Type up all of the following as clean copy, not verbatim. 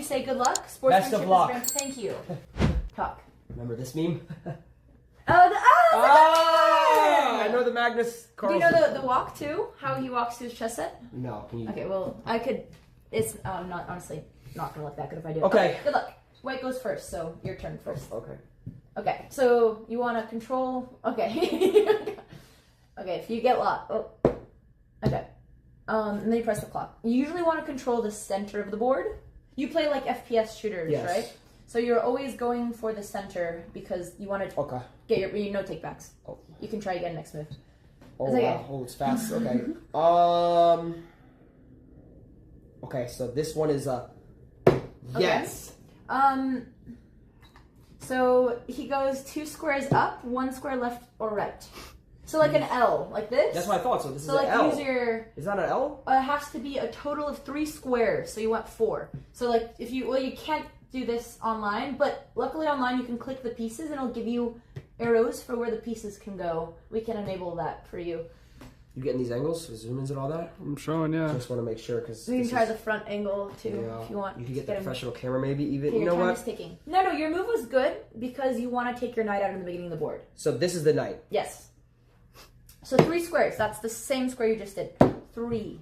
say good luck. Best of luck. Thank you. Talk. Remember this meme? I I know the Magnus Carlsen. Do you know the walk too? How he walks to his chess set? No, can you? Okay, well, I could. It's not honestly not gonna look that good if I do. Okay. Good luck. White goes first, so your turn first. Okay. Okay, so you want to control. Okay. Okay, if you get locked. Oh. Okay. And then you press the clock. You usually want to control the center of the board. You play like FPS shooters, Yes. right? So you're always going for the center because you want to get your no takebacks. Oh. You can try again next move. Oh, It's okay. wow. Oh, it's fast. Okay. Okay, so this one is yes. So he goes 2 squares up, 1 square left or right. So like an L, like this. That's what I thought. So this is like an L. use your. Is that an L? It has to be a total of 3 squares. So you want 4. So like if you you can't do this online, but luckily online you can click the pieces and it'll give you arrows for where the pieces can go. We can enable that for you. You getting these angles, zoom ins and all that? I'm showing, yeah. Just want to make sure because We can try the front angle too if you want. You can get the professional camera maybe even. Okay, you know your time what? is ticking. No, your move was good because you want to take your knight out in the beginning of the board. So this is the knight. Yes. So 3 squares. That's the same square you just did. 3.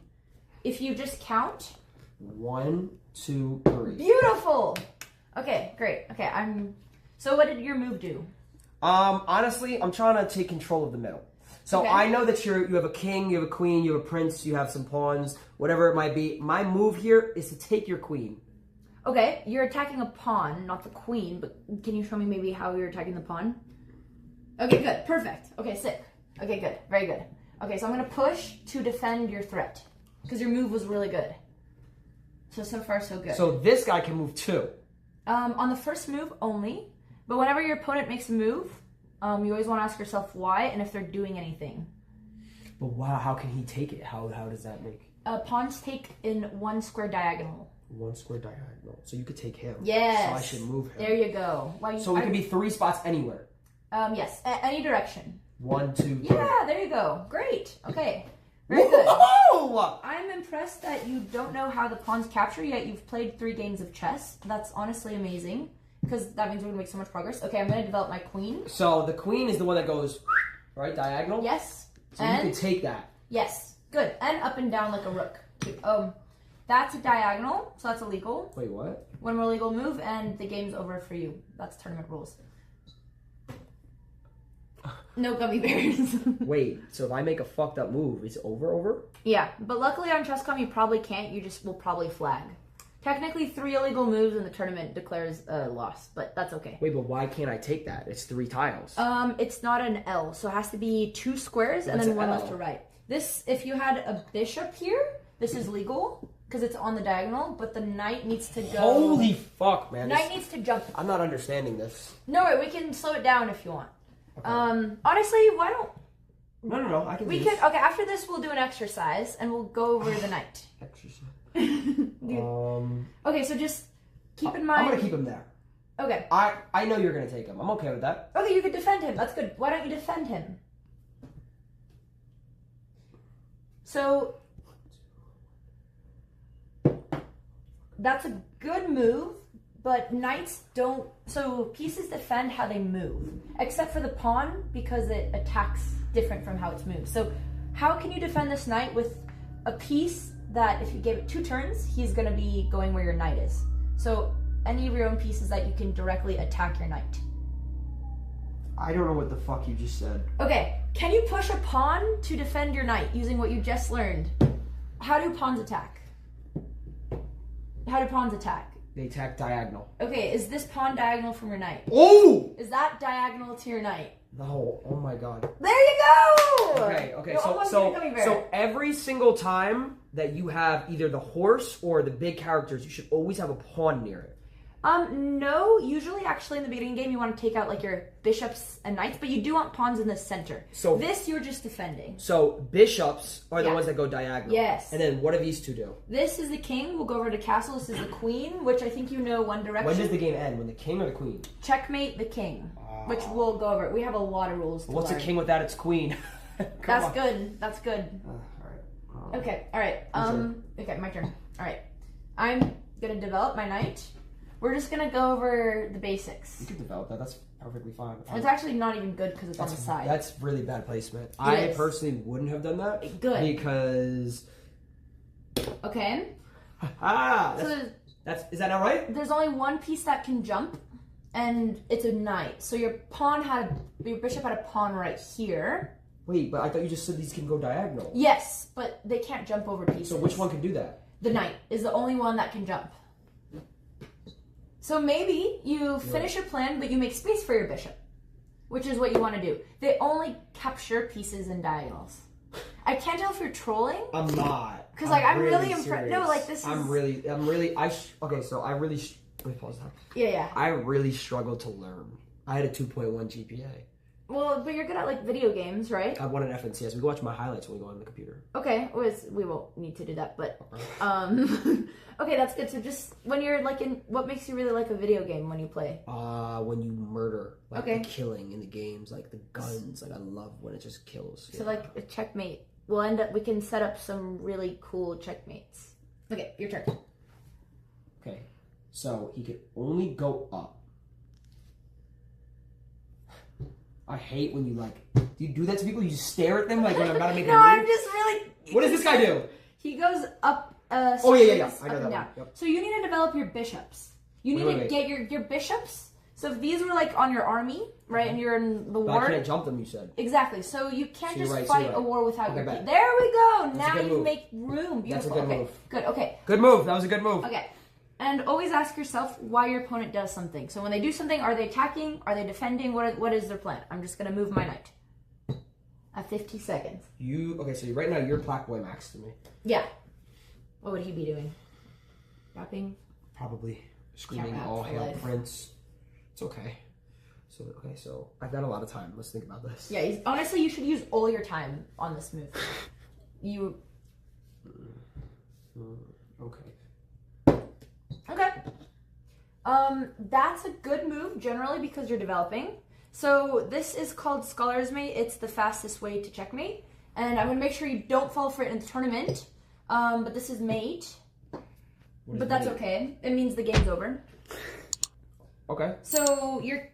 If you just count. 1, 2, 3. Beautiful. Okay, great. Okay, So what did your move do? Honestly, I'm trying to take control of the middle. So Okay. I know that you have a king, you have a queen, you have a prince, you have some pawns, whatever it might be. My move here is to take your queen. Okay, you're attacking a pawn, not the queen, but can you show me maybe how you're attacking the pawn? Okay, good. Perfect. Okay, sick. Okay, good. Very good. Okay, so I'm going to push to defend your threat because your move was really good. So far, so good. So this guy can move 2. On the first move only, but whenever your opponent makes a move, you always want to ask yourself why and if they're doing anything. But wow, how can he take it? How does that make? Pawns take in 1 square diagonal. 1 square diagonal. So you could take him. Yes. So I should move him. There you go. So it can be 3 spots anywhere. Yes, any direction. 1, 2, 3. Yeah, there you go. Great. Okay. Very good. Whoa! I'm impressed that you don't know how the pawns capture, yet you've played 3 games of chess. That's honestly amazing, because that means we're going to make so much progress. Okay, I'm going to develop my queen. So the queen is the one that goes, right, diagonal? Yes. So you can take that. Yes. Good. And up and down like a rook. That's a diagonal, so that's illegal. Wait, what? 1 more legal move, and the game's over for you. That's tournament rules. No gummy bears. Wait, so if I make a fucked up move, it's over? Yeah, but luckily on Chess.com you probably can't. You just will probably flag. Technically 3 illegal moves and the tournament declares a loss, but that's okay. Wait, but why can't I take that? It's 3 tiles. It's not an L, so it has to be 2 squares and then 1 left to right. This, if you had a bishop here, this is legal because it's on the diagonal, but the knight needs to go. Holy fuck, man. Knight needs to jump. I'm not understanding this. No, wait, we can slow it down if you want. Okay. Honestly, why don't No, I can we do can? this. Okay, after this we'll do an exercise and we'll go over the knight. Exercise. Okay, so just keep in mind. I'm gonna keep him there. Okay. I know you're gonna take him. I'm okay with that. Okay, you could defend him. That's good. Why don't you defend him? So that's a good move, but knights don't. So pieces defend how they move, except for the pawn because it attacks different from how it's moved. So how can you defend this knight with a piece that if you gave it 2 turns, he's going to be going where your knight is? So any of your own pieces that you can directly attack your knight. I don't know what the fuck you just said. Okay, can you push a pawn to defend your knight using what you just learned? How do pawns attack? How do pawns attack? They attack diagonal. Okay, is this pawn diagonal from your knight? Oh! Is that diagonal to your knight? No, oh my god. There you go! Okay, You're almost getting a gummy bear. so every single time that you have either the horse or the big characters, you should always have a pawn near it. No, usually actually in the beginning game you want to take out like your bishops and knights, but you do want pawns in the center. So this you're just defending. So bishops are the ones that go diagonal. Yes. And then what do these 2 do? This is the king, we'll go over to castle. This is the queen, which I think you know one direction. When does the game end? When the king or the queen? Checkmate the king, which we'll go over. We have a lot of rules to What's learn. a king without its queen? That's good. That's good. All right. Okay. All right. Okay, my turn. All right. I'm gonna develop my knight. We're just gonna go over the basics. You can develop that. That's perfectly fine. It's actually not even good because it's on the side. That's really bad placement. I personally wouldn't have done that. Good. Because... Okay. Is that not right? There's only one piece that can jump, and it's a knight. So your bishop had a pawn right here. Wait, but I thought you just said these can go diagonal. Yes, but they can't jump over pieces. So which one can do that? The knight is the only one that can jump. So maybe you finish your plan, but you make space for your bishop, which is what you want to do. They only capture pieces and diagonals. I can't tell if you're trolling. I'm not. Because I'm really impressed. No, like this is. Okay, so I really. Let me pause that. Yeah. I really struggled to learn. I had a 2.1 GPA. Well, but you're good at like video games, right? I won an FNCS. We can watch my highlights when we go on the computer. Okay, we won't need to do that, but okay, that's good. So just when you're like what makes you really like a video game when you play? When you murder, like the killing in the games, like the guns. Like I love when it just kills. So like a checkmate. We can set up some really cool checkmates. Okay, your turn. Okay, so he could only go up. I hate when you do you do that to people? You just stare at them like when I'm about to make a move? I'm just really... What does this guy do? He goes up, yeah. I know that down. Yep. So you need to develop your bishops. You need to get your bishops. So if these were like on your army, right, and you're in the war... I can't jump them, you said. Exactly. So you can't fight a war without your king. There we go. Now you make room. Beautiful. That's a good move. Good. Okay. Good move. That was a good move. Okay. And always ask yourself why your opponent does something. So when they do something, are they attacking? Are they defending? What is their plan? I'm just going to move my knight. At 50 seconds. So right now you're Black Boy Max to me. Yeah. What would he be doing? Rapping? Probably screaming all hail Prince. It's okay. So I've got a lot of time. Let's think about this. Yeah, honestly, you should use all your time on this move. Okay. That's a good move generally because you're developing. So this is called Scholar's Mate. It's the fastest way to checkmate. And I'm going to make sure you don't fall for it in the tournament. But this is mate. But that's okay. It means the game's over. Okay. So your